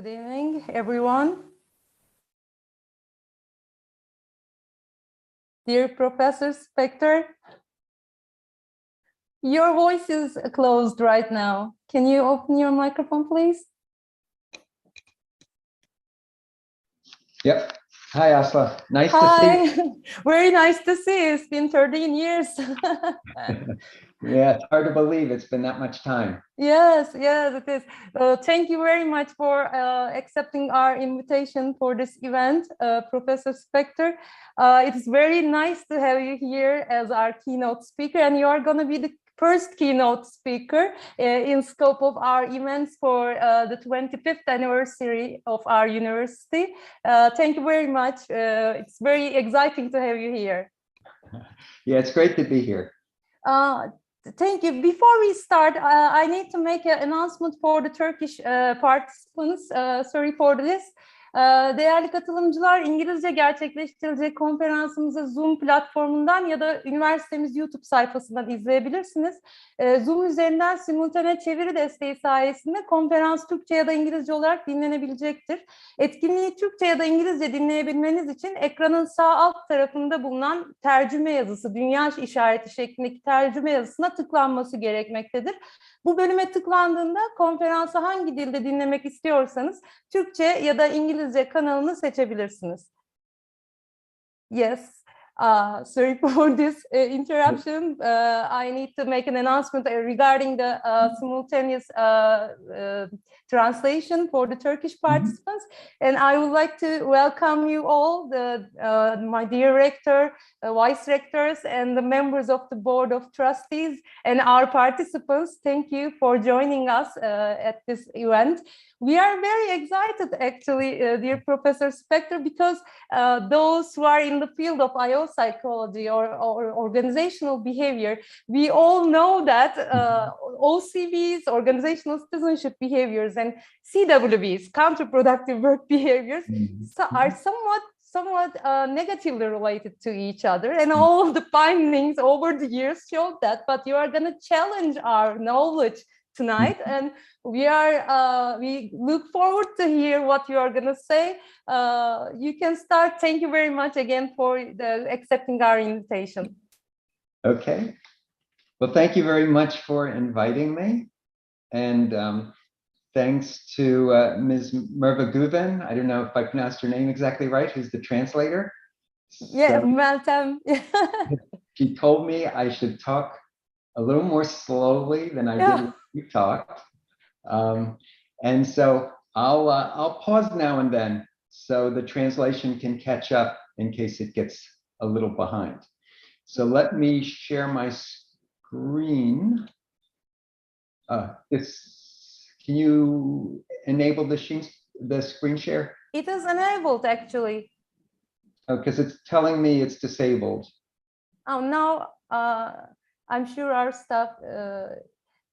Good evening, everyone. Dear Professor Spector, your voice is closed right now. Can you open your microphone, please? Yep. Hi, Asla. Nice to see you. Very nice to see you. It's been 13 years. Yeah, it's hard to believe it's been that much time. Yes, it is. Thank you very much for accepting our invitation for this event, Professor Spector. It is very nice to have you here as our keynote speaker, and you are going to be the first keynote speaker in scope of our events for the 25th anniversary of our university. Thank you very much. It's very exciting to have you here. Yeah, it's great to be here. Thank you. Before we start, I need to make an announcement for the Turkish participants. Sorry for this. Değerli katılımcılar, İngilizce gerçekleştirilecek konferansımızı Zoom platformundan ya da üniversitemiz YouTube sayfasından izleyebilirsiniz. Zoom üzerinden simultane çeviri desteği sayesinde konferans Türkçe ya da İngilizce olarak dinlenebilecektir. Etkinliği Türkçe ya da İngilizce dinleyebilmeniz için ekranın sağ alt tarafında bulunan tercüme yazısı, dünya işareti şeklindeki tercüme yazısına tıklanması gerekmektedir. Bu bölüme tıklandığında konferansı hangi dilde dinlemek istiyorsanız Türkçe ya da İngilizce kanalını seçebilirsiniz. Yes. Sorry for this interruption. I need to make an announcement regarding the simultaneous translation for the Turkish participants. And I would like to welcome you all, my dear rector, vice rectors, and the members of the board of trustees and our participants. Thank you for joining us at this event. We are very excited, actually, dear Professor Spector, because those who are in the field of IO psychology or organizational behavior, we all know that OCBs, organizational citizenship behaviors, and CWBs, counterproductive work behaviors, are somewhat negatively related to each other, and all of the findings over the years showed that. But you are going to challenge our knowledge tonight, and we look forward to hear what you are going to say. You can start. Thank you very much again for accepting our invitation. Okay. Well, thank you very much for inviting me, and thanks to Ms. Merve Guven. I don't know if I pronounced her name exactly right, who's the translator. Yeah, so, Meltem. She told me I should talk a little more slowly than I did when you talked. And so I'll pause now and then so the translation can catch up in case it gets a little behind. So let me share my screen. Can you enable the screen share? It is enabled, actually. Oh, because it's telling me it's disabled. Oh, now I'm sure our staff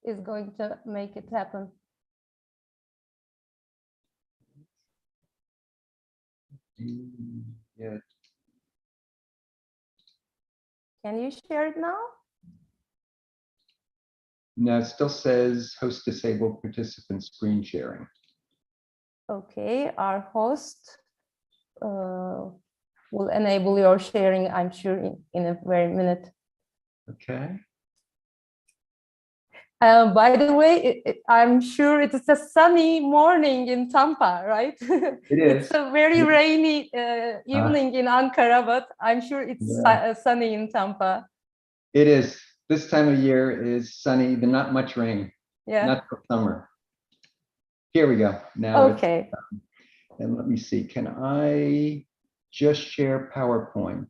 is going to make it happen. Yeah. Can you share it now? No, it still says host disabled participant screen sharing. Okay, our host will enable your sharing, I'm sure, in a very minute. Okay. By the way, I'm sure it is a sunny morning in Tampa, right? It is. It's a very rainy evening in Ankara, but I'm sure it's sunny in Tampa. It is. This time of year is sunny, but not much rain. Yeah. Not for summer. Here we go. Now okay. And let me see. Can I just share PowerPoint?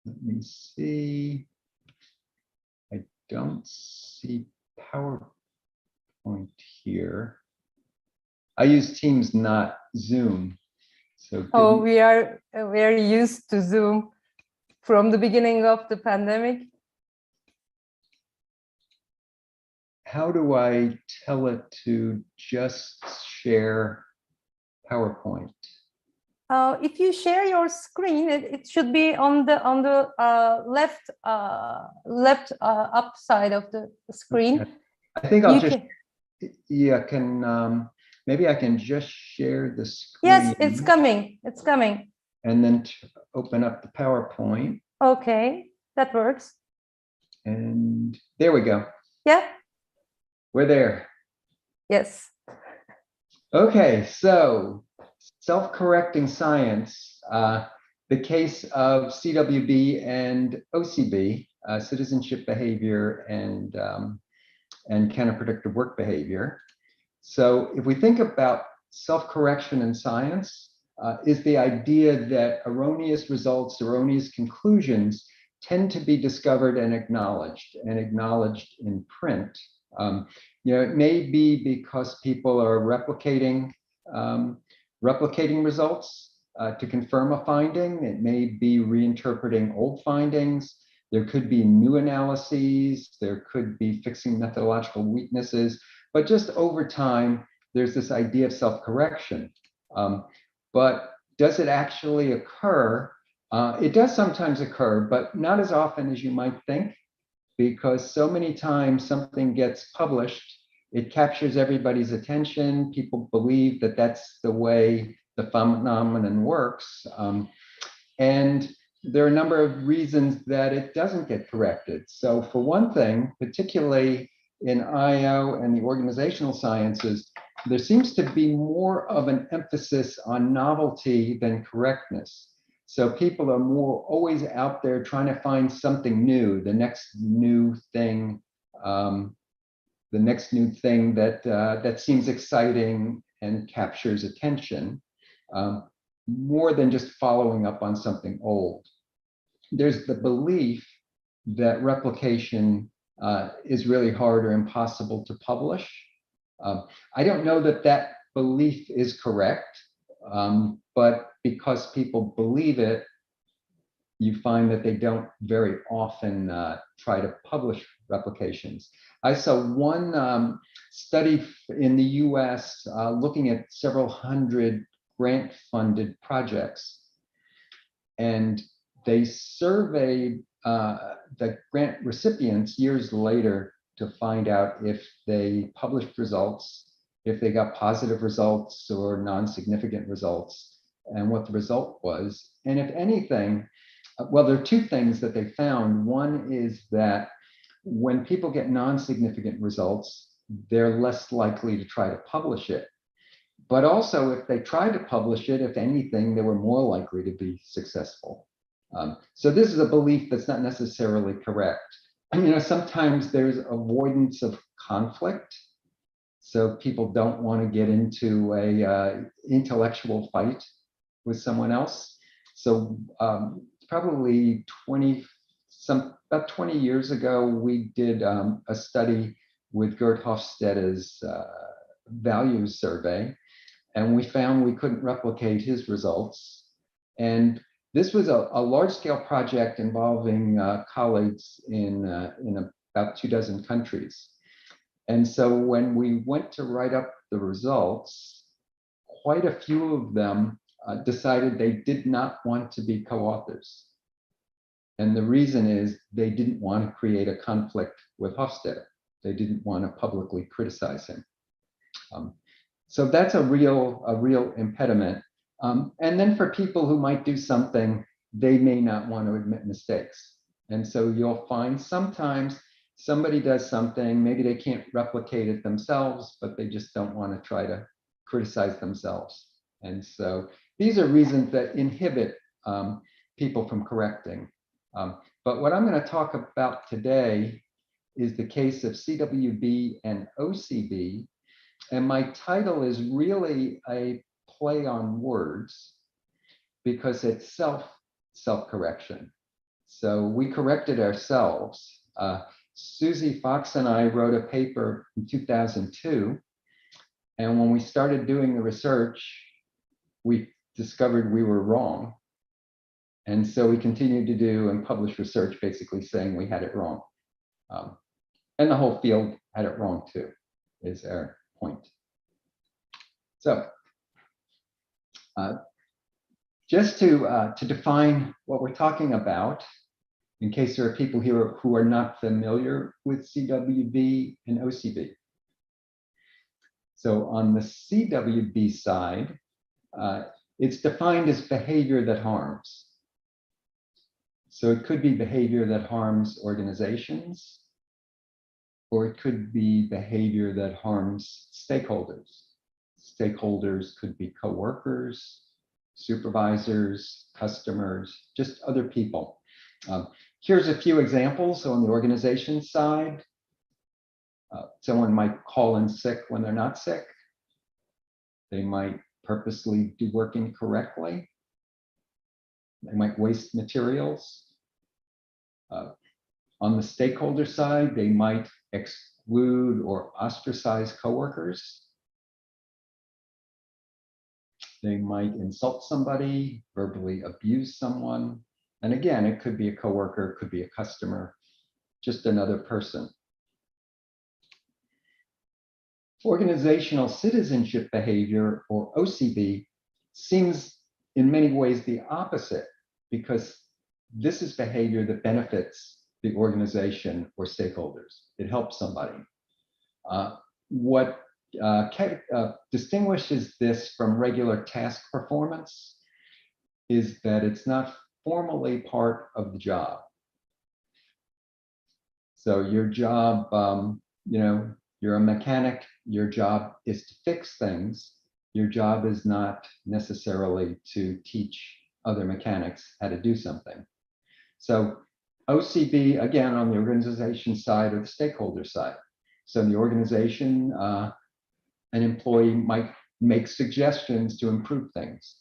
Let me see. I don't see PowerPoint here. I use Teams, not Zoom. So we are very used to Zoom from the beginning of the pandemic. How do I tell it to just share PowerPoint? If you share your screen, it should be on the left up side of the screen. I think I'll just yeah, maybe I can just share the screen. Yes, it's coming. It's coming. And then open up the PowerPoint. Okay, that works. And there we go. Yeah. We're there. Yes. Okay, so self-correcting science, the case of CWB and OCB, citizenship behavior and counterproductive work behavior. So if we think about self-correction in science, is the idea that erroneous results, erroneous conclusions tend to be discovered and acknowledged in print. You know, it may be because people are replicating results to confirm a finding. It may be reinterpreting old findings. There could be new analyses. There could be fixing methodological weaknesses. But just over time, there's this idea of self-correction. But does it actually occur? It does sometimes occur, but not as often as you might think, because so many times something gets published, it captures everybody's attention. People believe that that's the way the phenomenon works. And there are a number of reasons that it doesn't get corrected. So for one thing, particularly in IO and the organizational sciences, there seems to be more of an emphasis on novelty than correctness. So people are more always out there trying to find something new, the next new thing that seems exciting and captures attention, more than just following up on something old. There's the belief that replication is really hard or impossible to publish. I don't know that that belief is correct, but because people believe it, you find that they don't very often try to publish replications. I saw one study in the US looking at several hundred grant-funded projects, and they surveyed the grant recipients years later to find out if they published results, if they got positive results or non-significant results, and what the result was. And if anything, well, there are two things that they found. One is that when people get non-significant results, they're less likely to try to publish it. But also, if they tried to publish it, if anything, they were more likely to be successful. So this is a belief that's not necessarily correct. You know, sometimes there's avoidance of conflict. So people don't want to get into a intellectual fight with someone else. So probably about 20 years ago, we did a study with Gerd Hofstede's values survey, and we found we couldn't replicate his results. And this was a large-scale project involving colleagues in about 24 countries. And so when we went to write up the results, quite a few of them decided they did not want to be co-authors. And the reason is they didn't want to create a conflict with Hofstede. They didn't want to publicly criticize him. So that's a real impediment. And then for people who might do something, they may not want to admit mistakes. And so you'll find sometimes somebody does something, maybe they can't replicate it themselves, but they just don't want to try to criticize themselves. And so these are reasons that inhibit people from correcting. But what I'm going to talk about today is the case of CWB and OCB. And my title is really a play on words because it's self-correction. So we corrected ourselves. Susie Fox and I wrote a paper in 2002. And when we started doing the research, we discovered we were wrong. And so we continued to do and publish research basically saying we had it wrong. And the whole field had it wrong too, is our point. So just to define what we're talking about, in case there are people here who are not familiar with CWB and OCB. So on the CWB side, it's defined as behavior that harms. So it could be behavior that harms organizations, or it could be behavior that harms stakeholders. Stakeholders could be coworkers, supervisors, customers, just other people. Here's a few examples. So on the organization side, someone might call in sick when they're not sick. They might purposely do work incorrectly. They might waste materials. On the stakeholder side, they might exclude or ostracize coworkers. They might insult somebody, verbally abuse someone. And again, it could be a coworker, it could be a customer, just another person. Organizational citizenship behavior, or OCB, seems in many ways the opposite, because this is behavior that benefits the organization or stakeholders. It helps somebody. What distinguishes this from regular task performance is that it's not formally part of the job. So your job, you're a mechanic, your job is to fix things. Your job is not necessarily to teach other mechanics how to do something. So OCB, again, on the organization side or the stakeholder side. So in the organization, an employee might make suggestions to improve things,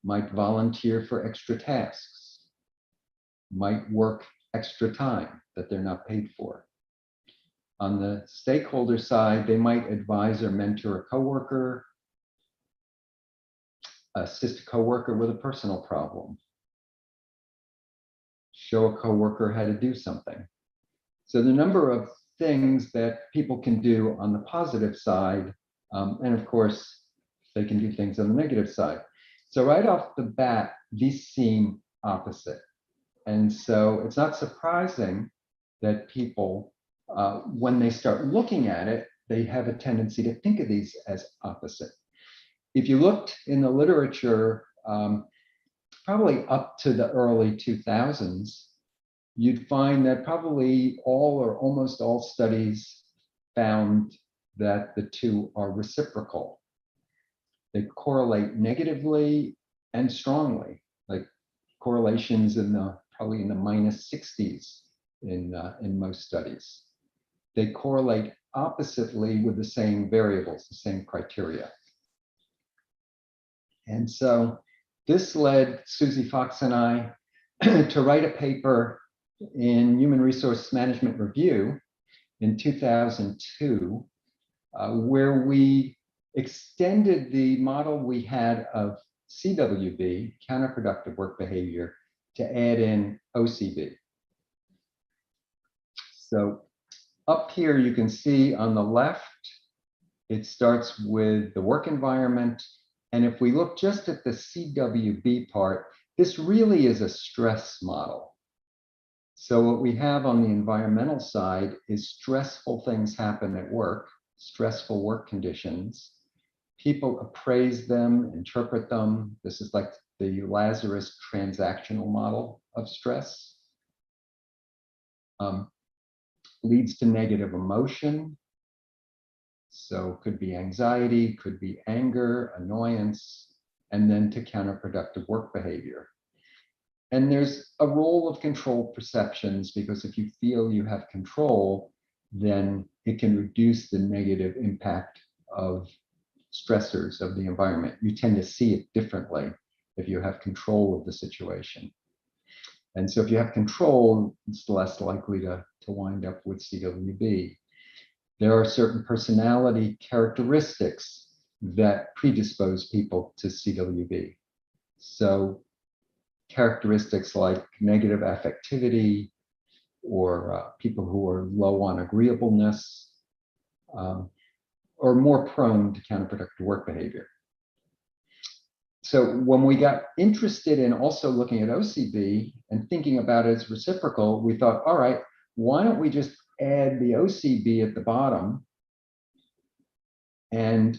might volunteer for extra tasks, might work extra time that they're not paid for. On the stakeholder side, they might advise or mentor a coworker, assist a coworker with a personal problem, show a coworker how to do something. So the number of things that people can do on the positive side, and of course, they can do things on the negative side. So right off the bat, these seem opposite. And so it's not surprising that people, when they start looking at it, they have a tendency to think of these as opposite. If you looked in the literature, probably up to the early 2000s, you'd find that probably all or almost all studies found that the two are reciprocal. They correlate negatively and strongly, like correlations probably in the -60s in most studies. They correlate oppositely with the same variables, the same criteria. And so this led Susie Fox and I to write a paper in Human Resource Management Review in 2002, where we extended the model we had of CWB, counterproductive work behavior, to add in OCB. So up here, you can see on the left, it starts with the work environment. And if we look just at the CWB part, this really is a stress model. So what we have on the environmental side is stressful things happen at work, stressful work conditions. People appraise them, interpret them. This is like the Lazarus transactional model of stress. Leads to negative emotion. So could be anxiety, could be anger, annoyance, and then to counterproductive work behavior. And there's a role of control perceptions, because if you feel you have control, then it can reduce the negative impact of stressors of the environment. You tend to see it differently if you have control of the situation. And so if you have control, it's less likely to wind up with CWB. There are certain personality characteristics that predispose people to CWB. So characteristics like negative affectivity, or people who are low on agreeableness, are more prone to counterproductive work behavior. So when we got interested in also looking at OCB and thinking about it as reciprocal, we thought, all right, why don't we just add the OCB at the bottom And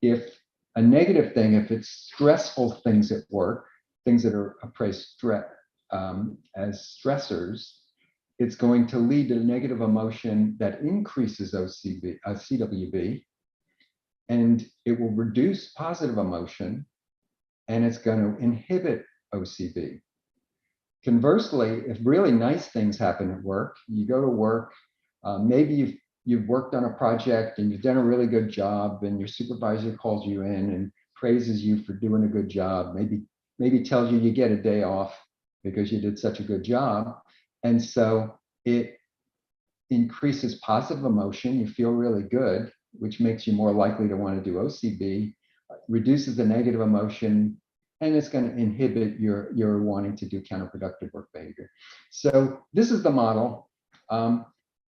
if a negative thing, if it's stressful things at work, things that are appraised as stressors, it's going to lead to negative emotion that increases CWB, and it will reduce positive emotion, and it's going to inhibit OCB. Conversely, if really nice things happen at work, you go to work, maybe you've worked on a project and you've done a really good job, and your supervisor calls you in and praises you for doing a good job, maybe tells you get a day off because you did such a good job. And so it increases positive emotion, you feel really good, which makes you more likely to want to do OCB, reduces the negative emotion, and it's going to inhibit your wanting to do counterproductive work behavior. So this is the model.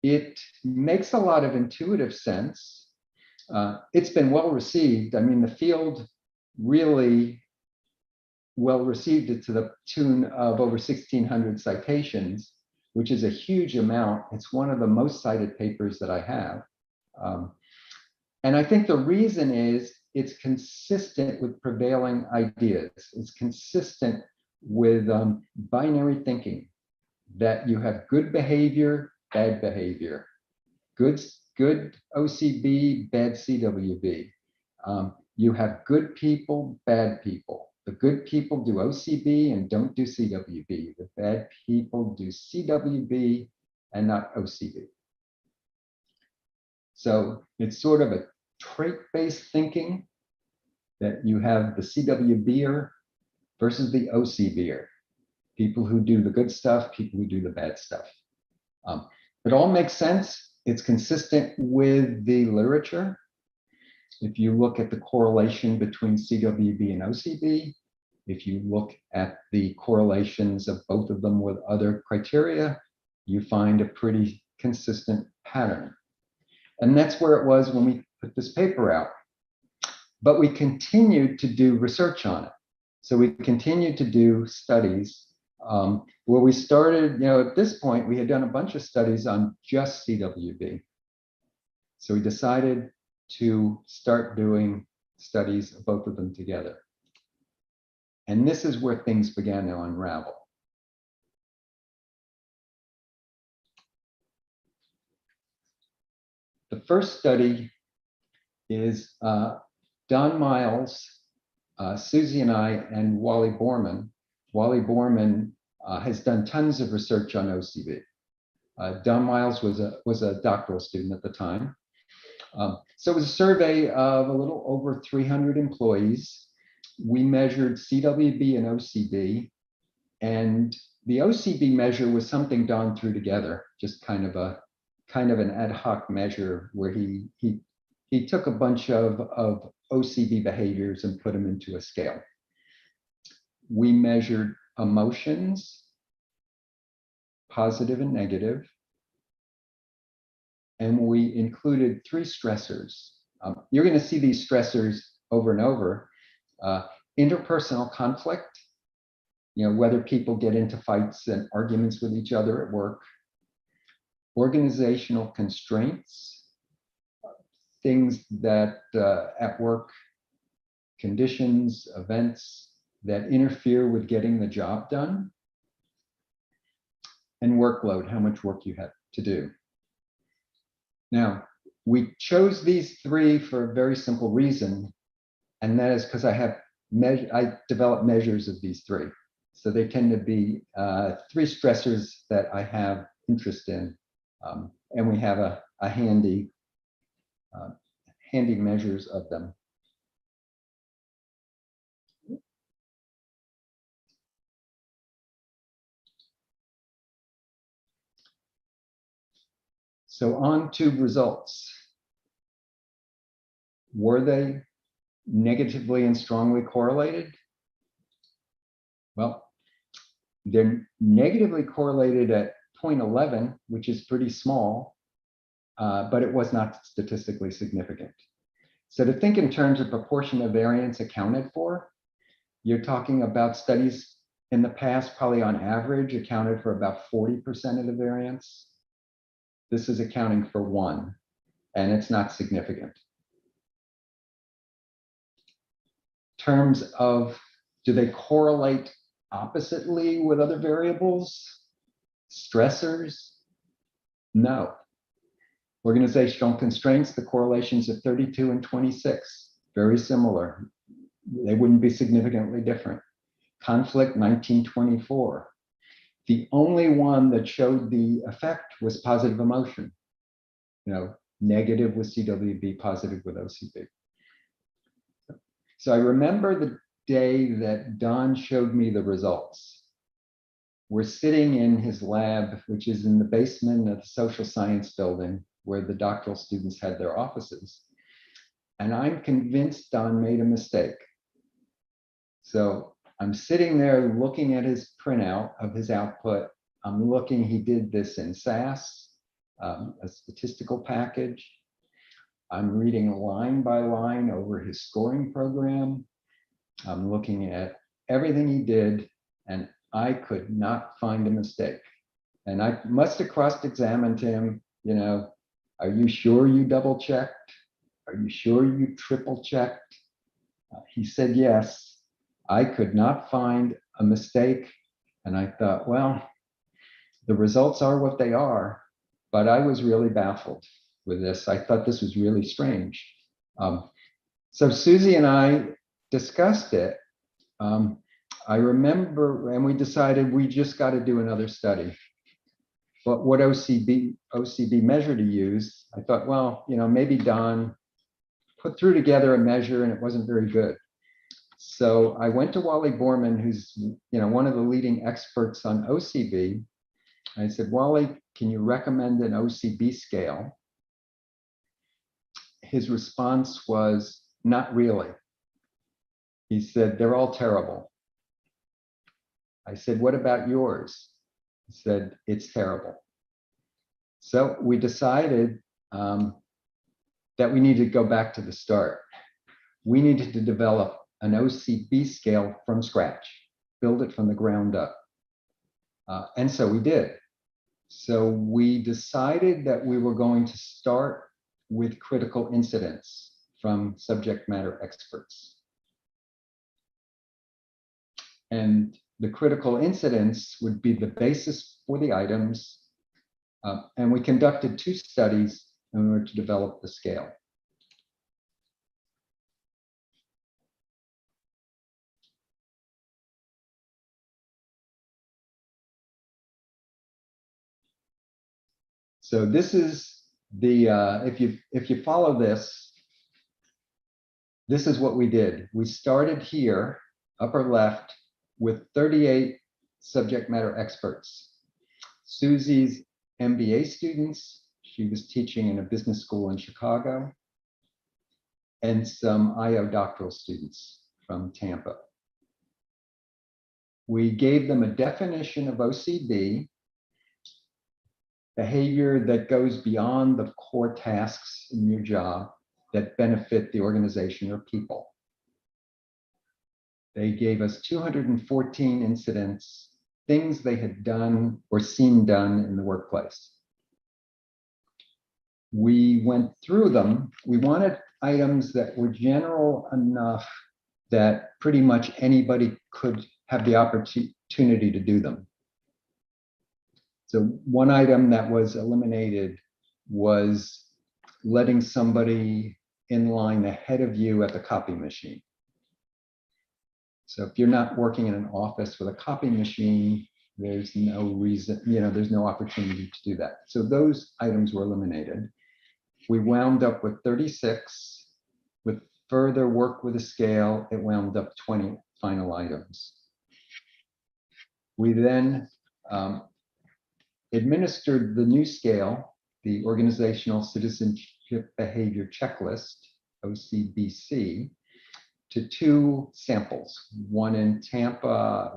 It makes a lot of intuitive sense. It's been well received. I mean, the field really well received it to the tune of over 1,600 citations, which is a huge amount. It's one of the most cited papers that I have. And I think the reason is it's consistent with prevailing ideas. It's consistent with binary thinking, that you have good behavior, bad behavior, good OCB, bad CWB. You have good people, bad people. The good people do OCB and don't do CWB. The bad people do CWB and not OCB. So it's sort of a trait-based thinking that you have the CWBer versus the OCBer. People who do the good stuff, people who do the bad stuff. It all makes sense. It's consistent with the literature. If you look at the correlation between CWB and OCB, if you look at the correlations of both of them with other criteria, you find a pretty consistent pattern. And that's where it was when we put this paper out. But we continued to do research on it. So we continued to do studies where we started, at this point, we had done a bunch of studies on just CWB. So we decided to start doing studies of both of them together. And this is where things began to unravel. The first study is Don Miles, Susie and I, and Wally Borman. Wally Borman has done tons of research on OCB. Don Miles was a doctoral student at the time. So it was a survey of a little over 300 employees. We measured CWB and OCB, and the OCB measure was something Don threw together, just kind of an ad hoc measure where he took a bunch of OCB behaviors and put them into a scale. We measured emotions, positive and negative, and we included 3 stressors. You're going to see these stressors over and over. Interpersonal conflict, whether people get into fights and arguments with each other at work. Organizational constraints, things that at work, conditions, events that interfere with getting the job done. And workload, how much work you have to do. Now, we chose these 3 for a very simple reason, and that is because I developed measures of these 3. So they tend to be 3 stressors that I have interest in, and we have a handy measures of them. So on to results. Were they negatively and strongly correlated? Well, they're negatively correlated at 0.11, which is pretty small, but it was not statistically significant. So to think in terms of proportion of variance accounted for, you're talking about studies in the past probably on average accounted for about 40% of the variance. This is accounting for 1, and it's not significant. terms of, do they correlate oppositely with other variables, stressors? No. Organizational constraints, the correlations of 32 and 26, very similar. They wouldn't be significantly different. Conflict, 1924. The only one that showed the effect was positive emotion. Negative with CWB, positive with OCB. So I remember the day that Don showed me the results. We're sitting in his lab, which is in the basement of the social science building where the doctoral students had their offices. And I'm convinced Don made a mistake. So I'm sitting there looking at his printout of his output. I'm looking, he did this in SAS, a statistical package. I'm reading line by line over his scoring program. I'm looking at everything he did, and I could not find a mistake. And I must have cross-examined him, are you sure you double-checked? Are you sure you triple-checked? He said yes. I could not find a mistake. And I thought, well, the results are what they are, but I was really baffled with this. I thought this was really strange. So Susie and I discussed it. I remember, and we decided we just got to do another study. But what OCB measure to use, I thought, well, maybe Don put through together a measure and it wasn't very good. So I went to Wally Borman, who's one of the leading experts on OCB. I said, Wally, can you recommend an OCB scale? His response was, not really. He said, they're all terrible. I said, what about yours? He said, it's terrible. So we decided that we needed to go back to the start. We needed to develop an OCB scale from scratch, build it from the ground up. And so we did. So we decided that we were going to start with critical incidents from subject matter experts. And the critical incidents would be the basis for the items. And we conducted 2 studies in order to develop the scale. So this is the, if you follow this, this is what we did. We started here, upper left, with 38 subject matter experts. Susie's MBA students, she was teaching in a business school in Chicago, and some IO doctoral students from Tampa. We gave them a definition of OCB, behavior that goes beyond the core tasks in your job that benefit the organization or people. They gave us 214 incidents, things they had done or seen done in the workplace. We went through them. We wanted items that were general enough that pretty much anybody could have the opportunity to do them. So one item that was eliminated was letting somebody in line ahead of you at the copy machine. So if you're not working in an office with a copy machine, there's no reason, there's no opportunity to do that. So those items were eliminated. We wound up with 36. With further work with the scale, it wound up 20 final items. We then administered the new scale, the Organizational Citizenship Behavior Checklist, OCBC, to 2 samples, one in Tampa,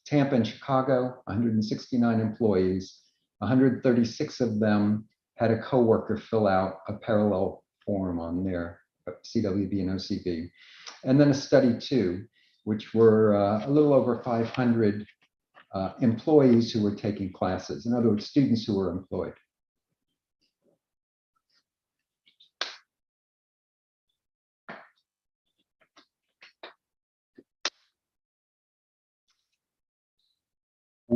Tampa and Chicago, 169 employees, 136 of them had a coworker fill out a parallel form on their CWB and OCB. And then a study 2, which were a little over 500 employees who were taking classes. In other words, students who were employed.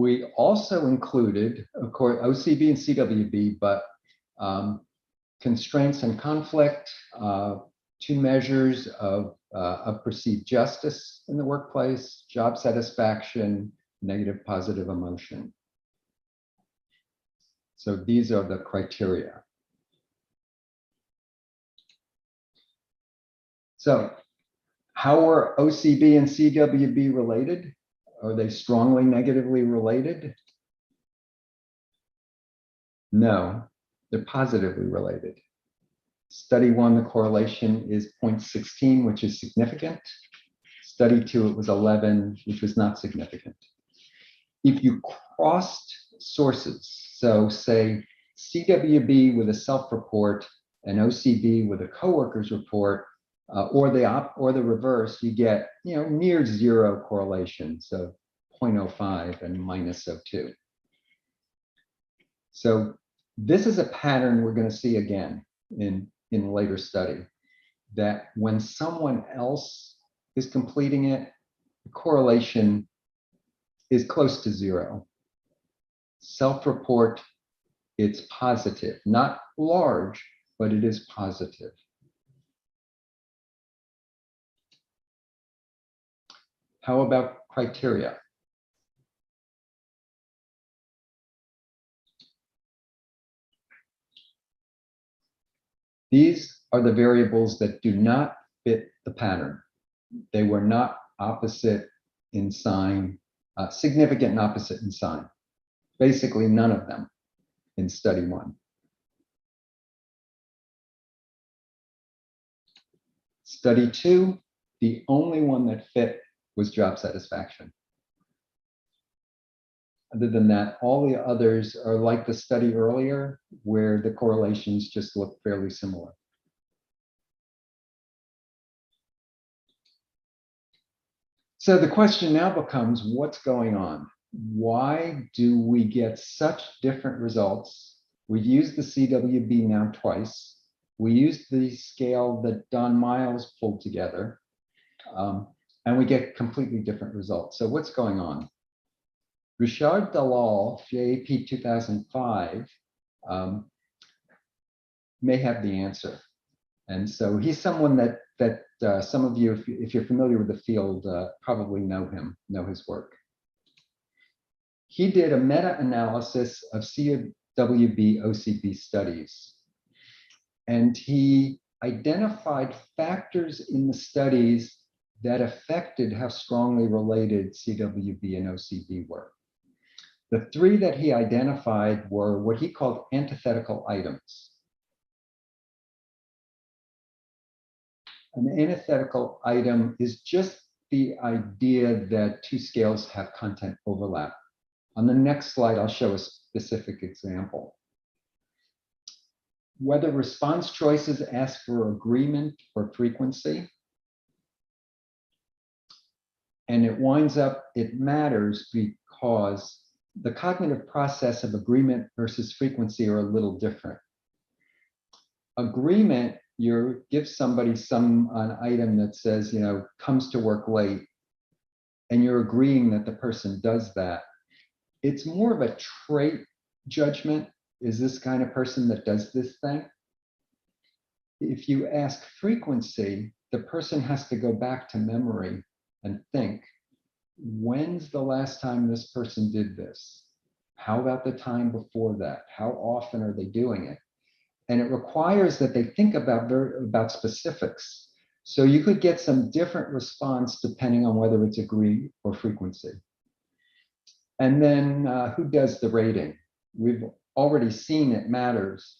We also included, of course, OCB and CWB, but constraints and conflict, 2 measures of perceived justice in the workplace, job satisfaction, negative positive emotion. So these are the criteria. So how are OCB and CWB related? Are they strongly negatively related? No, they're positively related. Study 1, the correlation is 0.16, which is significant. Study 2, it was 11, which was not significant. If you crossed sources, so say CWB with a self-report and OCB with a coworker's report, or the reverse, you get near 0 correlation, so 0.05 and -0.2. So this is a pattern we're going to see again in later study, that when someone else is completing it, the correlation is close to 0. Self-report, it's positive, not large, but it is positive. How about criteria? These are the variables that do not fit the pattern. They were not opposite in sign, significant and opposite in sign. Basically, none of them in study 1. Study 2, the only one that fit was job satisfaction. Other than that, all the others are like the study earlier, where the correlations just look fairly similar. So the question now becomes, what's going on? Why do we get such different results? We've used the CWB now twice. We used the scale that Don Miles pulled together, and we get completely different results. So what's going on? Richard Dalal, JAP 2005, may have the answer. And so he's someone that some of you, if you're familiar with the field, probably know his work. He did a meta-analysis of CWB-OCB studies, and he identified factors in the studies that affected how strongly related CWB and OCB were. The 3 that he identified were what he called antithetical items. An antithetical item is just the idea that 2 scales have content overlap. On the next slide, I'll show a specific example. Whether response choices ask for agreement or frequency, and it winds up, it matters because the cognitive process of agreement versus frequency are a little different. Agreement, you give somebody an item that says, comes to work late, and you're agreeing that the person does that. It's more of a trait judgment. Is this kind of person that does this thing? If you ask frequency, the person has to go back to memory and think, when's the last time this person did this? How about the time before that? How often are they doing it? And it requires that they think about specifics. So you could get some different response depending on whether it's agree or frequency. And then who does the rating? We've already seen it matters.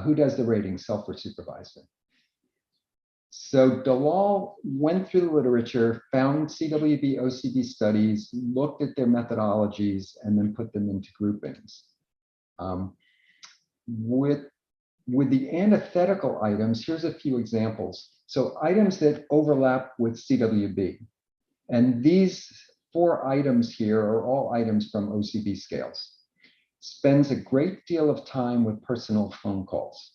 Who does the rating? Self or supervisor? So Dalal went through the literature, found CWB, OCB studies, looked at their methodologies, and then put them into groupings. With the antithetical items, here's a few examples. So items that overlap with CWB. And these 4 items here are all items from OCB scales. Spends a great deal of time with personal phone calls.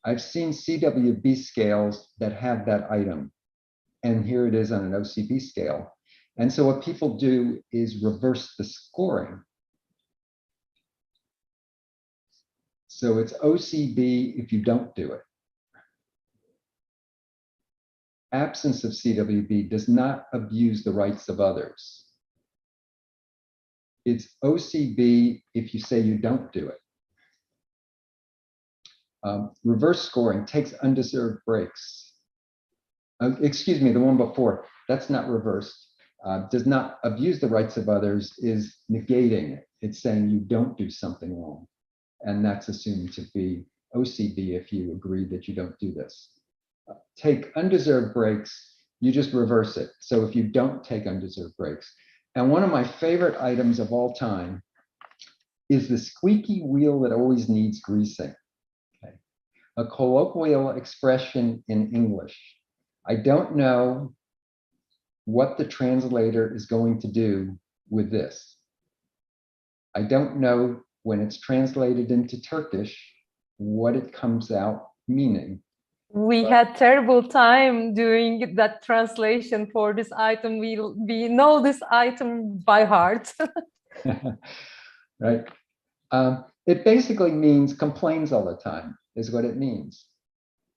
I've seen CWB scales that have that item, and here it is on an OCB scale. And so what people do is reverse the scoring. So it's OCB if you don't do it. Absence of CWB does not abuse the rights of others. It's OCB if you say you don't do it. Reverse scoring takes undeserved breaks. Excuse me, the one before, that's not reversed. Does not abuse the rights of others is negating it. It's saying you don't do something wrong. And that's assumed to be OCB if you agree that you don't do this. Take undeserved breaks, you just reverse it. So if you don't take undeserved breaks. And one of my favorite items of all time is the squeaky wheel that always needs greasing. Okay. A colloquial expression in English. I don't know what the translator is going to do with this. I don't know when it's translated into Turkish, what it comes out meaning. We had terrible time doing that translation for this item. We know this item by heart. Right. It basically means complains all the time, is what it means.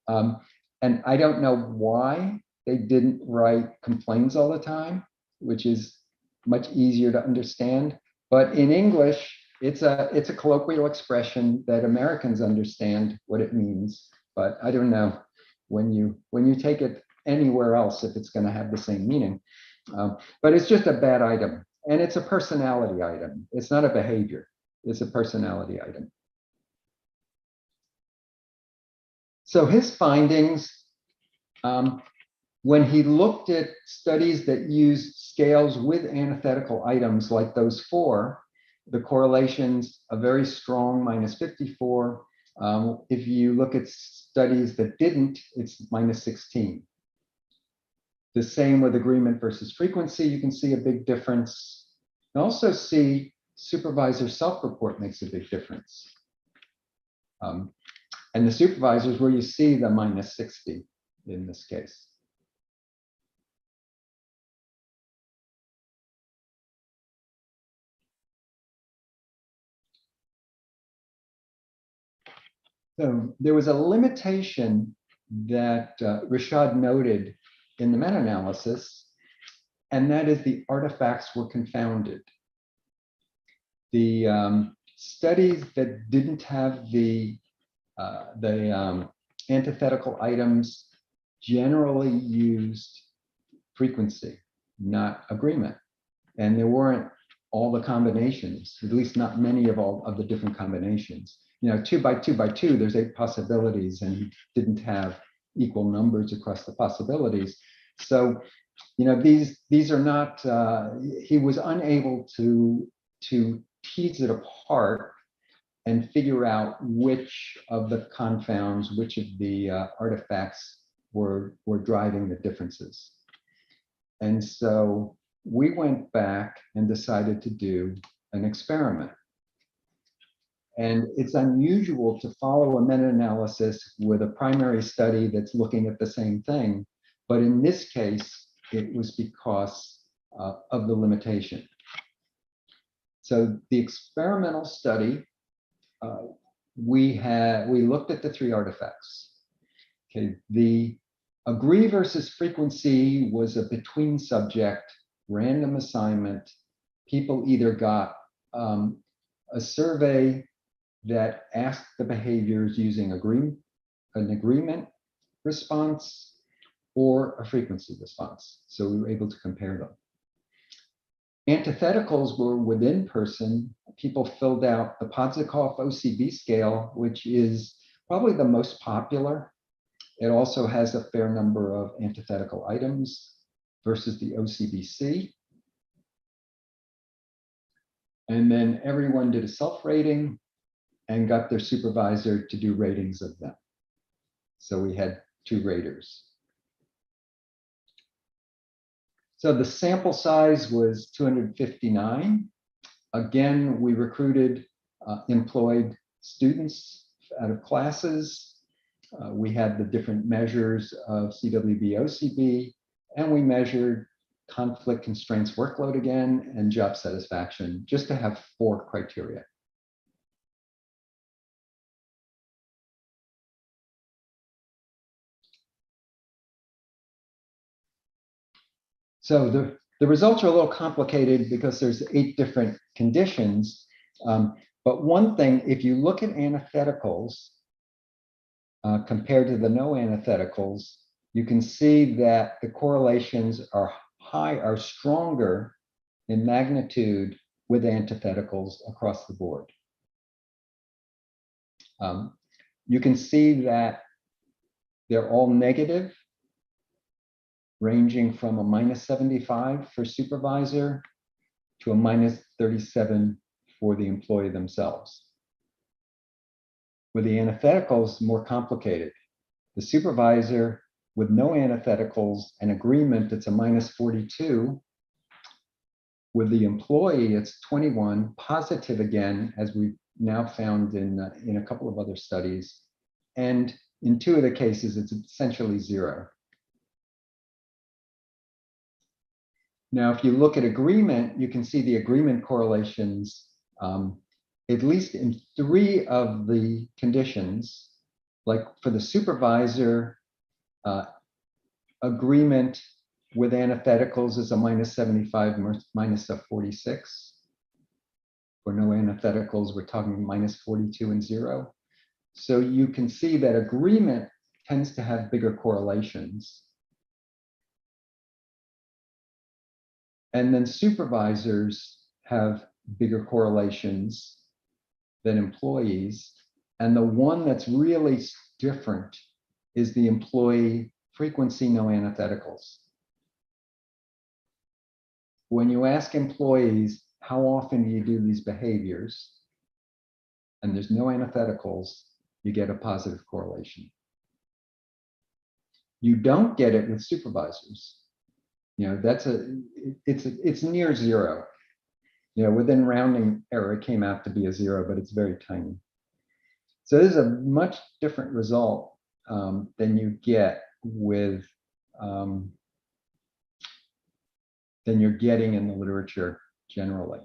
And I don't know why they didn't write complains all the time, which is much easier to understand. But in English, it's a colloquial expression that Americans understand what it means. But I don't know when you take it anywhere else if it's going to have the same meaning. But it's just a bad item, and it's a personality item. It's not a behavior. It's a personality item. So his findings, when he looked at studies that used scales with antithetical items like those four, the correlations are very strong, -54. If you look at studies that didn't, it's -16. The same with agreement versus frequency, you can see a big difference. You can also see supervisor self-report makes a big difference. And the supervisors where you see the -60 in this case. So there was a limitation that Rashad noted in the meta-analysis, and that is the artifacts were confounded. The studies that didn't have the antithetical items generally used frequency, not agreement. And there weren't all the combinations, at least not many of all of the different combinations. You know, 2 by 2 by 2, there's 8 possibilities, and he didn't have equal numbers across the possibilities. So, you know, these are not, he was unable to tease it apart and figure out which of the confounds, which of the artifacts were driving the differences. And so we went back and decided to do an experiment. And it's unusual to follow a meta-analysis with a primary study that's looking at the same thing. But in this case, it was because of the limitation. So the experimental study, we looked at the 3 artifacts. Okay, the agree versus frequency was a between subject, random assignment. People either got a survey that asked the behaviors using an agreement response or a frequency response. So we were able to compare them. Antitheticals were within person. People filled out the Podzikoff OCB scale, which is probably the most popular. It also has a fair number of antithetical items versus the OCBC. And then everyone did a self-rating and got their supervisor to do ratings of them. So we had 2 raters. So the sample size was 259. Again, we recruited employed students out of classes. We had the different measures of CWB, OCB, and we measured conflict constraints workload again, and job satisfaction, just to have 4 criteria. So the results are a little complicated because there's 8 different conditions. But one thing, if you look at antitheticals compared to the no antitheticals, you can see that the correlations are stronger in magnitude with antitheticals across the board. You can see that they're all negative, ranging from a -75 for supervisor to a -37 for the employee themselves. With the antitheticals, more complicated. The supervisor with no antitheticals and agreement, it's a -42. With the employee, it's 21, positive again, as we've now found in a couple of other studies. And in 2 of the cases, it's essentially 0. Now, if you look at agreement, you can see the agreement correlations, at least in 3 of the conditions. Like for the supervisor, agreement with antitheticals is a -75, -46. For no antitheticals, we're talking -42 and 0. So you can see that agreement tends to have bigger correlations. And then supervisors have bigger correlations than employees. And the one that's really different is the employee frequency no antitheticals. When you ask employees, how often do you do these behaviors? And there's no antitheticals, you get a positive correlation. You don't get it with supervisors. You know, it's near 0. You know, within rounding error, it came out to be a 0, but it's very tiny. So this is a much different result than you get with than you're getting in the literature generally.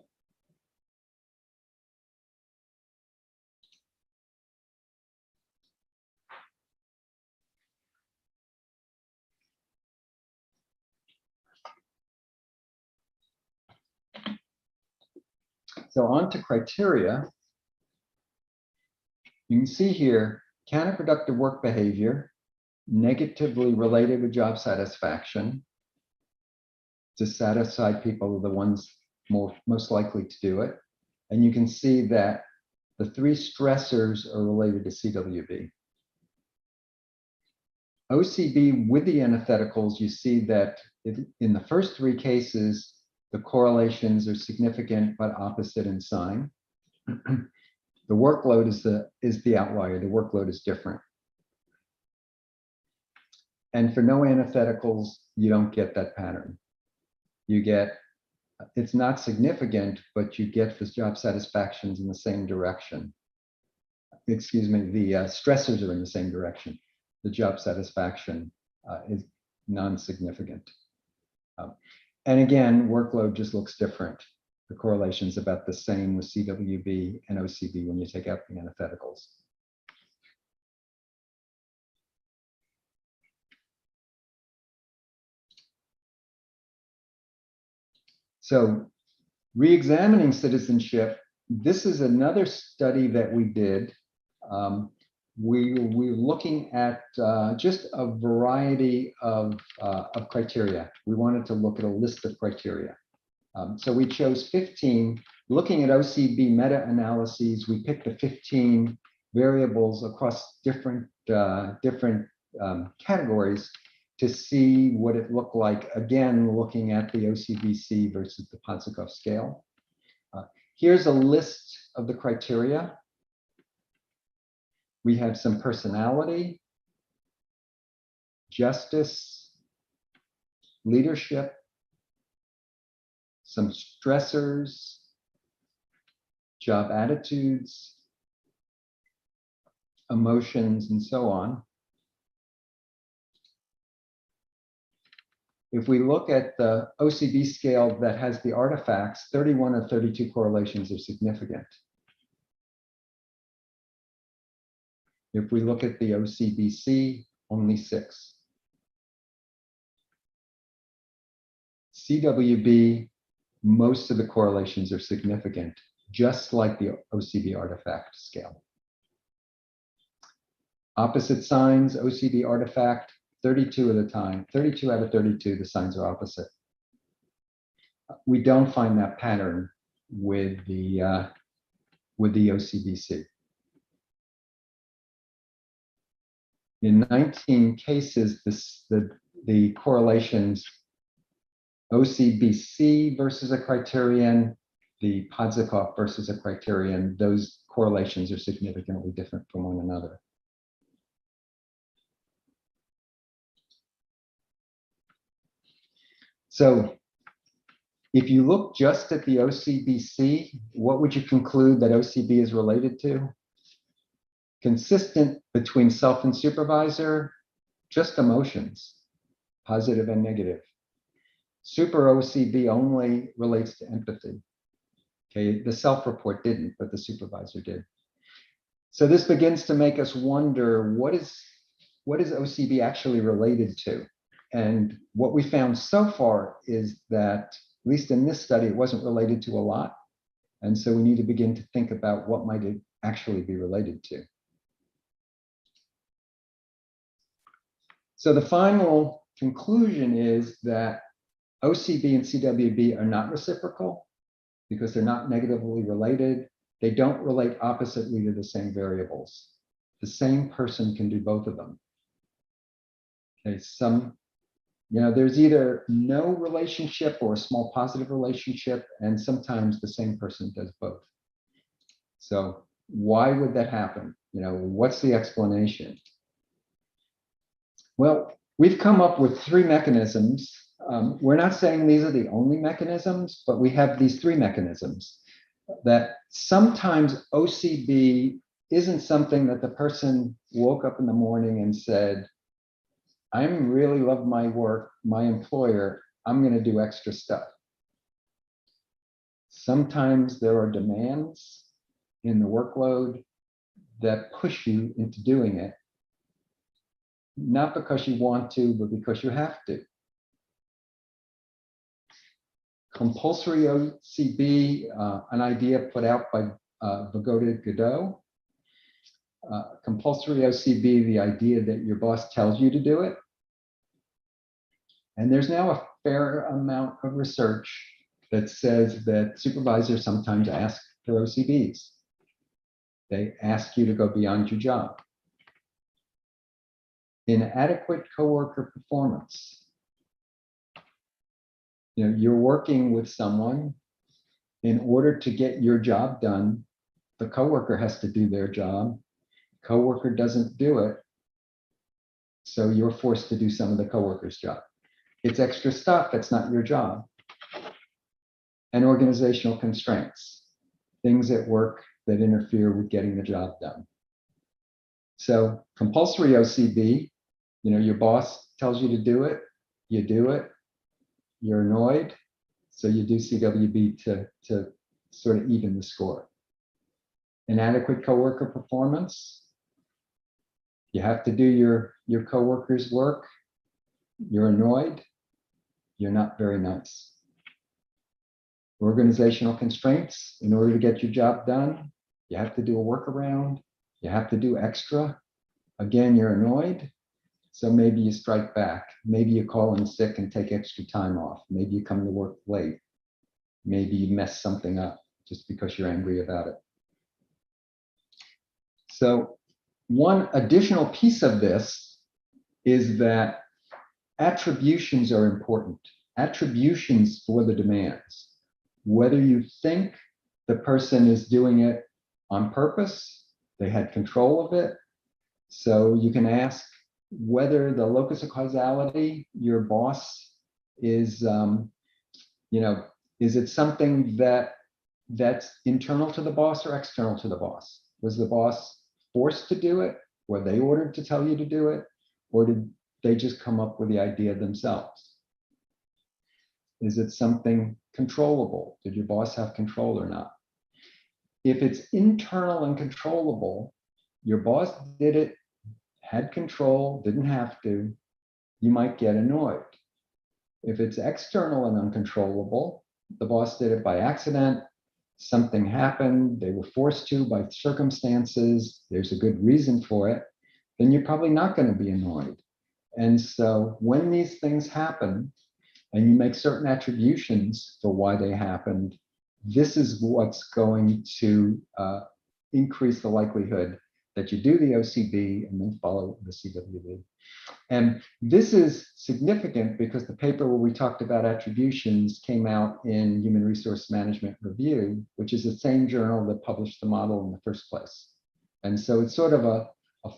So on to criteria. You can see here, counterproductive work behavior, negatively related with job satisfaction. Dissatisfied people are the ones most likely to do it. And you can see that the 3 stressors are related to CWB. OCB with the antitheticals, you see that in the first 3 cases, the correlations are significant but opposite in sign. The workload is the outlier. The workload is different. And for no antitheticals, you don't get that pattern. You get, it's not significant, but you get the job satisfactions in the same direction. Excuse me, the stressors are in the same direction. The job satisfaction is non-significant. And again, workload just looks different. The correlation's about the same with CWB and OCB when you take out the antitheticals. So, re-examining citizenship, this is another study that we did. We're looking at just a variety of criteria. We wanted to look at a list of criteria. So we chose 15. Looking at OCB meta-analyses, we picked the 15 variables across different categories to see what it looked like, again, looking at the OCBC versus the Podsakoff scale. Here's a list of the criteria. We have some personality, justice, leadership, some stressors, job attitudes, emotions, and so on. if we look at the OCB scale that has the artifacts, 31 of 32 correlations are significant. If we look at the OCBC, only 6. CWB, most of the correlations are significant, just like the OCB artifact scale. Opposite signs, OCB artifact, 32 of the time, 32 out of 32, the signs are opposite. We don't find that pattern with the OCBC. In 19 cases, the correlations, OCBC versus a criterion, the Podzikov versus a criterion, those correlations are significantly different from one another. So if you look just at the OCBC, what would you conclude that OCB is related to? Consistent between self and supervisor, just emotions, positive and negative. Super OCB only relates to empathy. Okay, the self-report didn't, but the supervisor did. So this begins to make us wonder, what is OCB actually related to? And what we found so far is that, at least in this study, it wasn't related to a lot. And so we need to begin to think about what might it actually be related to. So the final conclusion is that OCB and CWB are not reciprocal because they're not negatively related. They don't relate oppositely to the same variables. The same person can do both of them. Okay, there's either no relationship or a small positive relationship, and sometimes the same person does both. So why would that happen? What's the explanation? Well, we've come up with 3 mechanisms. We're not saying these are the only mechanisms, but we have these 3 mechanisms that sometimes OCB isn't something that the person woke up in the morning and said, I really love my work, my employer, I'm going to do extra stuff. Sometimes there are demands in the workload that push you into doing it, not because you want to, but because you have to. Compulsory OCB, an idea put out by Vagoda Godot. Compulsory OCB, the idea that your boss tells you to do it. And there's now a fair amount of research that says that supervisors sometimes ask for OCBs. They ask you to go beyond your job. Inadequate coworker performance. You're working with someone. In order to get your job done, the coworker has to do their job. Coworker doesn't do it, so you're forced to do some of the coworker's job. It's extra stuff, that's not your job. And organizational constraints, things at work that interfere with getting the job done. So compulsory OCB, your boss tells you to do it, you do it, you're annoyed, so you do CWB to sort of even the score. Inadequate coworker performance, you have to do your coworker's work, you're annoyed, you're not very nice. Organizational constraints, in order to get your job done, you have to do a workaround, you have to do extra. Again, you're annoyed, so maybe you strike back. Maybe you call in sick and take extra time off. Maybe you come to work late. Maybe you mess something up just because you're angry about it. So one additional piece of this is that attributions are important. Attributions for the demands. Whether you think the person is doing it on purpose, they had control of it. So you can ask whether the locus of causality, your boss is, is it something that's internal to the boss or external to the boss? Was the boss forced to do it? Were they ordered to tell you to do it? Or did they just come up with the idea themselves? Is it something controllable? Did your boss have control or not? If it's internal and controllable, your boss did it, had control, didn't have to, you might get annoyed. If it's external and uncontrollable, the boss did it by accident, something happened, they were forced to by circumstances, there's a good reason for it, then you're probably not going to be annoyed. And so when these things happen, and you make certain attributions for why they happened, this is what's going to increase the likelihood that you do the OCB and then follow the CWB. And this is significant because the paper where we talked about attributions came out in Human Resource Management Review, which is the same journal that published the model in the first place. And so it's sort of a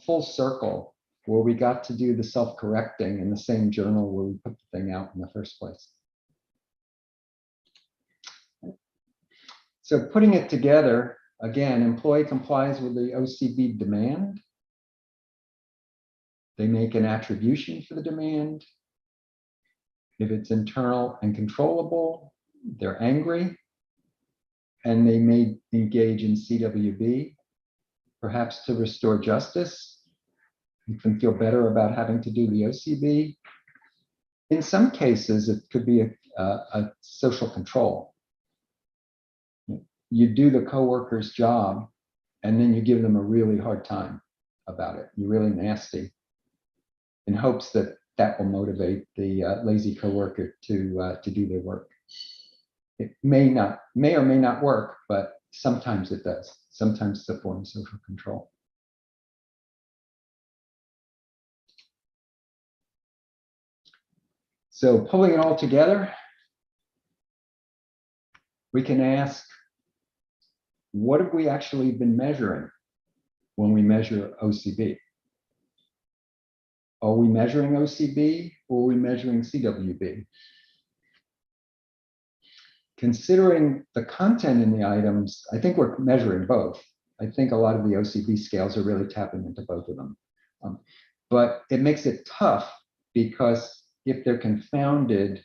full circle where we got to do the self-correcting in the same journal where we put the thing out in the first place. So putting it together, again, employee complies with the OCB demand. They make an attribution for the demand. If it's internal and controllable, they're angry, and they may engage in CWB, perhaps to restore justice. You can feel better about having to do the OCB. In some cases, it could be a social control. You do the coworker's job, and then you give them a really hard time about it. You're really nasty, in hopes that that will motivate the lazy coworker to do their work. It may or may not work, but sometimes it does. Sometimes it's a form of social control. So pulling it all together, we can ask, what have we actually been measuring when we measure OCB? Are we measuring OCB or are we measuring CWB? Considering the content in the items, I think we're measuring both. I think a lot of the OCB scales are really tapping into both of them. But it makes it tough because if they're confounded,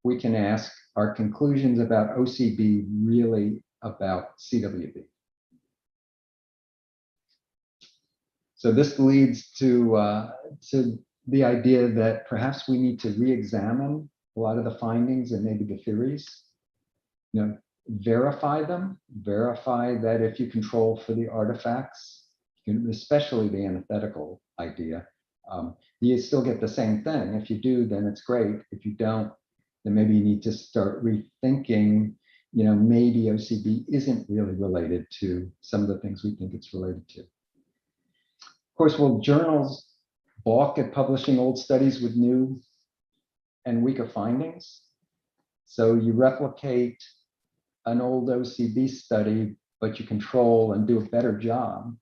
we can ask, are conclusions about OCB really about CWB? So this leads to the idea that perhaps we need to re-examine a lot of the findings and maybe the theories. Verify them, verify that if you control for the artifacts, especially the antithetical idea, you still get the same thing. If you do, then it's great. If you don't, then maybe you need to start rethinking, maybe OCB isn't really related to some of the things we think it's related to. Of course, will journals balk at publishing old studies with new and weaker findings? So you replicate an old OCB study, but you control and do a better job.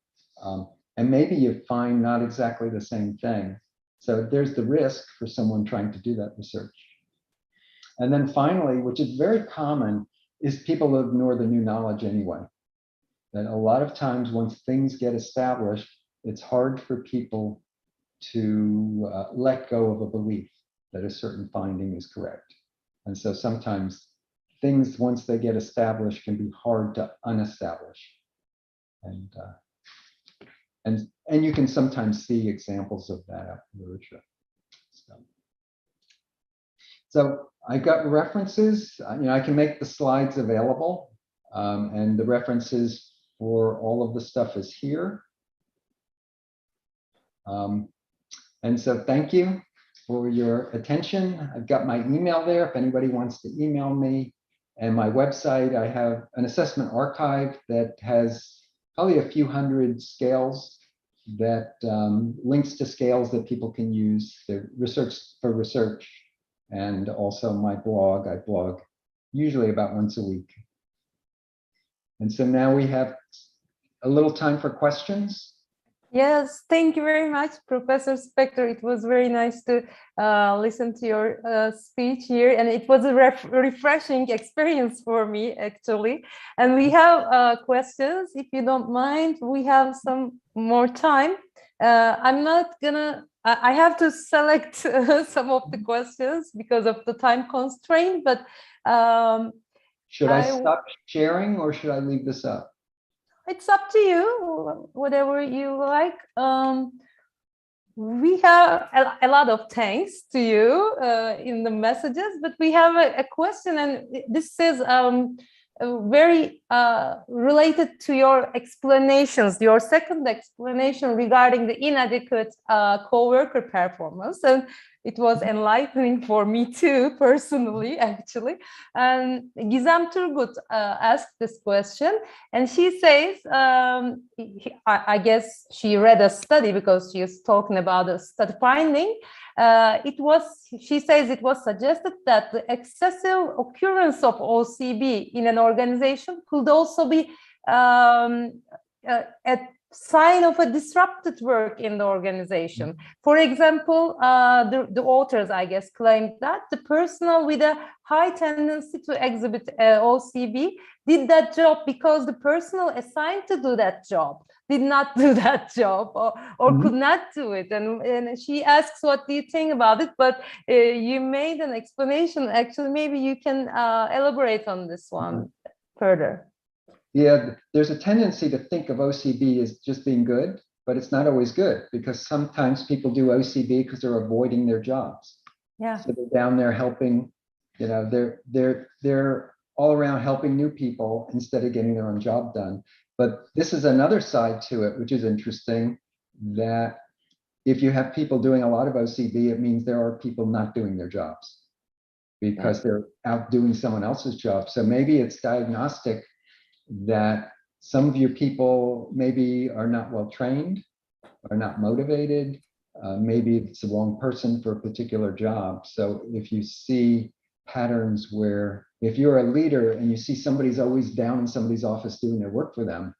And maybe you find not exactly the same thing. So there's the risk for someone trying to do that research. And then finally, which is very common, is people ignore the new knowledge anyway. That a lot of times once things get established, it's hard for people to let go of a belief that a certain finding is correct. And so sometimes things, once they get established, can be hard to unestablish. And you can sometimes see examples of that out in the literature. So I got references. I can make the slides available, and the references for all of the stuff is here. And so thank you for your attention. I've got my email there if anybody wants to email me, and my website. I have an assessment archive that has probably a few hundred scales that links to scales that people can use for research. And also my blog, I blog usually about once a week. And so now we have a little time for questions. Yes, thank you very much, Professor Spector. It was very nice to listen to your speech here, and it was a refreshing experience for me, actually. And we have questions, if you don't mind. We have some more time. I'm not gonna, I have to select some of the questions because of the time constraint, but should I stop sharing or should I leave this up? It's up to you, whatever you like. We have a lot of thanks to you in the messages, but we have a question, and this is very related to your explanations, your second explanation regarding the inadequate co-worker performance. And it was enlightening for me too, personally, actually. And Gizem Turgut asked this question, and she says, I guess she read a study because she is talking about a study finding. She says it was suggested that the excessive occurrence of OCB in an organization could also be a sign of a disrupted work in the organization. For example, the authors, I guess, claimed that the personnel with a high tendency to exhibit OCB did that job because the personnel assigned to do that job did not do that job or could not do it. And she asks, what do you think about it? But you made an explanation. Actually, maybe you can elaborate on this one further. Yeah, there's a tendency to think of OCB as just being good, but it's not always good because sometimes people do OCB because they're avoiding their jobs. Yeah. So they're down there helping, you know, they're all around helping new people instead of getting their own job done. But this is another side to it, which is interesting, that if you have people doing a lot of OCB, it means there are people not doing their jobs because they're out doing someone else's job. So maybe it's diagnostic that some of your people maybe are not well trained, are not motivated, maybe it's the wrong person for a particular job. So if you see patterns where if you're a leader and you see somebody's always down in somebody's office doing their work for them,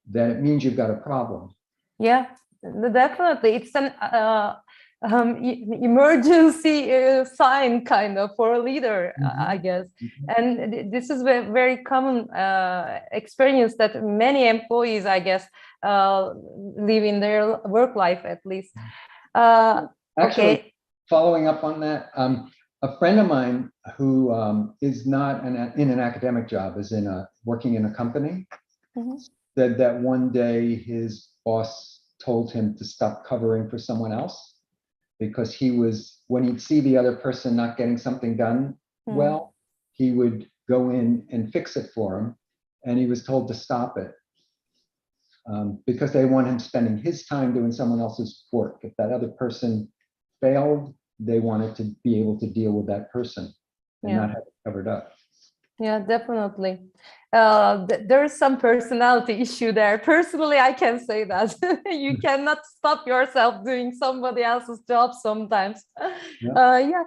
then it means you've got a problem. Yeah, definitely. It's an emergency sign kind of for a leader, I guess. And this is a very common experience that many employees, I guess, live in their work life, at least. Actually, following up on that, a friend of mine who is not in an academic job, is working in a company, said that one day his boss told him to stop covering for someone else because when he'd see the other person not getting something done well, he would go in and fix it for him, and he was told to stop it because they want him spending his time doing someone else's work. If that other person failed, they wanted to be able to deal with that person and not have it covered up. Yeah, definitely. There's some personality issue there. Personally, I can say that you cannot stop yourself doing somebody else's job sometimes. Yeah.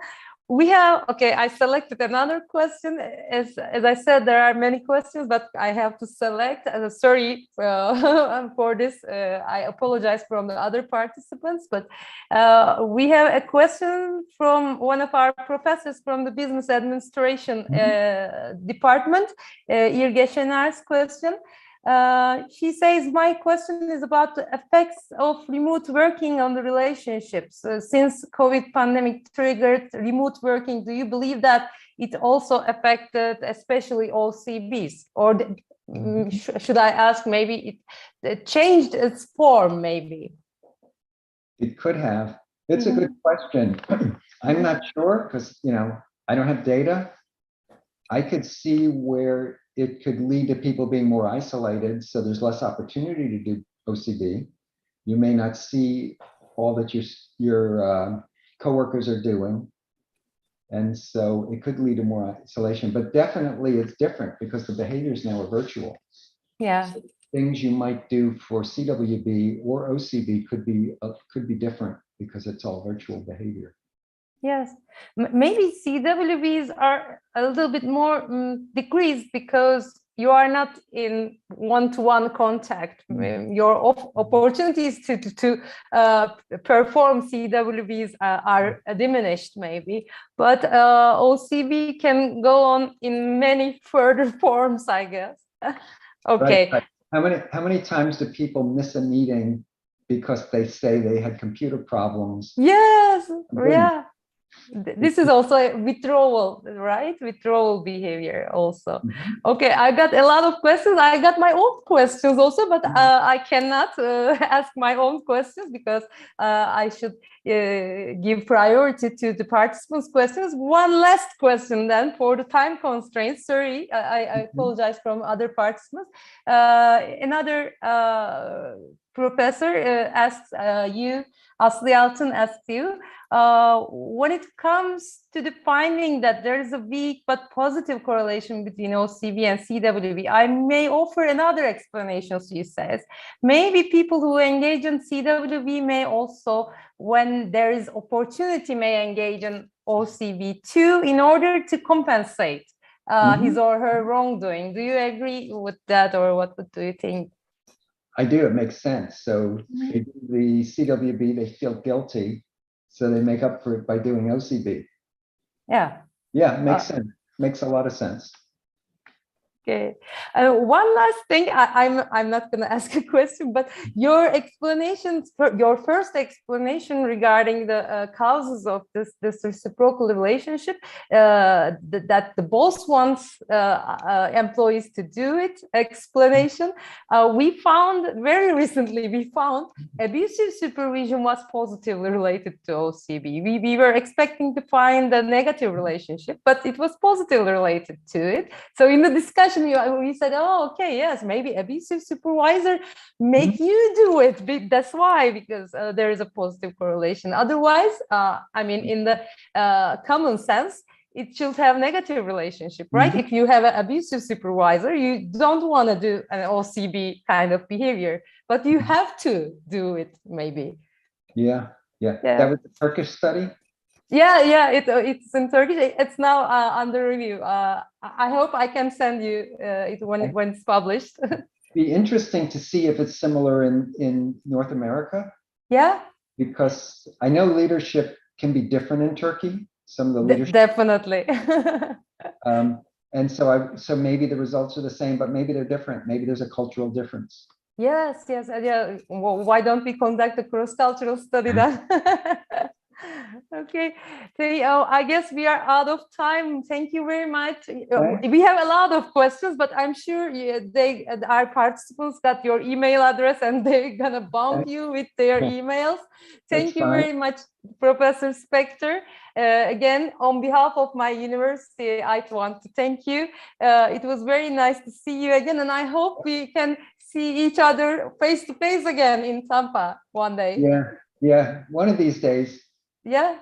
We have, I selected another question. As I said, there are many questions, but I have to select. Sorry for this. I apologize from the other participants, but we have a question from one of our professors from the business administration department, Irge Şener's question. She says, my question is about the effects of remote working on the relationships. Since COVID pandemic triggered remote working, do you believe that it also affected especially OCBs? Or should I ask, maybe it changed its form, maybe? It could have. It's a good question. I'm not sure because, I don't have data. I could see where it could lead to people being more isolated, so there's less opportunity to do OCB. You may not see all that your coworkers are doing, and so it could lead to more isolation. But definitely, it's different because the behaviors now are virtual. Yeah. So things you might do for CWB or OCB could be different because it's all virtual behavior. Yes, maybe CWBs are a little bit more decreased because you are not in one-to-one contact. Your opportunities to perform CWBs are diminished, maybe. But OCB can go on in many further forms, I guess. Okay. Right. How many times do people miss a meeting because they say they had computer problems. Yes, Then- yeah. This is also a withdrawal, right? Withdrawal behavior also. Okay, I got a lot of questions. I got my own questions also, but I cannot ask my own questions because I should give priority to the participants' questions. One last question then for the time constraints. Sorry, I apologize from other participants. Another professor asks you, Aslı Altın asked you, when it comes to the finding that there is a weak but positive correlation between OCB and CWB, I may offer another explanation, she says. Maybe people who engage in CWB may also, when there is opportunity, may engage in OCB too in order to compensate his or her wrongdoing. Do you agree with that, or what do you think? I do, it makes sense. So they do the CWB, they feel guilty, so they make up for it by doing OCB. Yeah. Yeah, it makes sense. Makes a lot of sense. Okay. One last thing, I'm not going to ask a question, but your explanations, your first explanation regarding the causes of this reciprocal relationship, that the boss wants employees to do it, explanation, we found very recently, abusive supervision was positively related to OCB. We were expecting to find a negative relationship, but it was positively related to it. So in the discussion, we said, oh, okay, yes, maybe abusive supervisor make you do it. That's why, because there is a positive correlation. Otherwise, I mean, in the common sense, it should have negative relationship, right? If you have an abusive supervisor, you don't want to do an OCB kind of behavior, but you have to do it, maybe. Yeah. That was the Turkish study? Yeah, it's in Turkish. It's now under review. I hope I can send you it when it's published. Be interesting to see if it's similar in North America. Yeah. Because I know leadership can be different in Turkey. Some of the leadership. Definitely. And so maybe the results are the same, but maybe they're different. Maybe there's a cultural difference. Yes. Yeah. Well, why don't we conduct a cross-cultural study then? Okay, so I guess we are out of time. Thank you very much. We have a lot of questions, but I'm sure our participants got your email address and they're gonna bomb you with their emails. Thank you very much, Professor Spector. Again, on behalf of my university, I want to thank you. It was very nice to see you again, and I hope we can see each other face to face again in Tampa one day. Yeah, one of these days. Yeah,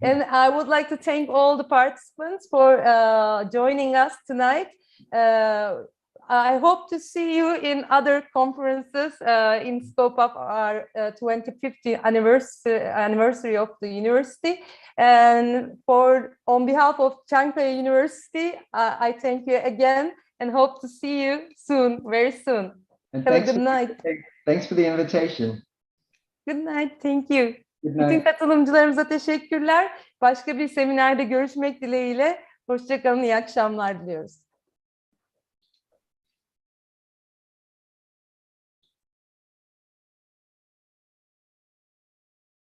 and I would like to thank all the participants for joining us tonight. I hope to see you in other conferences in scope of our 2050 anniversary of the university. And on behalf of Çankaya University, I thank you again and hope to see you soon, very soon. And have a good night. Thanks for the invitation. Good night, thank you. Bütün katılımcılarımıza teşekkürler. Başka bir seminerde görüşmek dileğiyle. Hoşça kalın, iyi akşamlar diliyoruz.